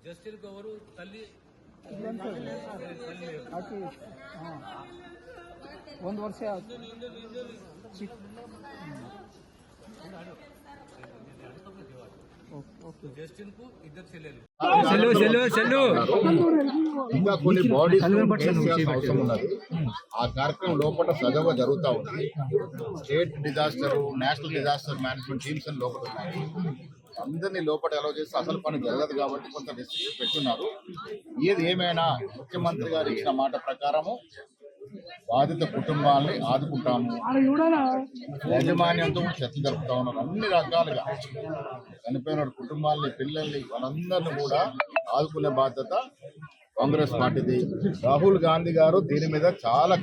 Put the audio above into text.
Justice Gauru तल्ली ಒಂದು ವರ್ಷ ఇంకా కొన్ని బాడీస్ అవసరం ఉన్నది. ఆ కార్యక్రమం లోపల సజావుగా జరుగుతూ ఉంది. State disaster, national disaster management teams అని లోపల ఉన్నాయి. అందరినీ లోపల అలౌ చేస్తే అసలు పని జరగదు కాబట్టి కొంత రెస్ట్రిక్షన్ పెట్టున్నారు. ఏది ఏమైనా ముఖ్యమంత్రి గారు ఇచ్చిన మాట ప్రకారము బాధిత కుటుంబాలని ఆదుకుంటాము, యాజమాన్యంతో చర్చ జరుపుతా ఉన్నారు. అన్ని రకాలుగా చనిపోయిన కుటుంబాలని, పిల్లల్ని, వాళ్ళందరినీ కూడా ఆదుకునే బాధ్యత కాంగ్రెస్ పార్టీది. రాహుల్ గాంధీ గారు దీని మీద చాలా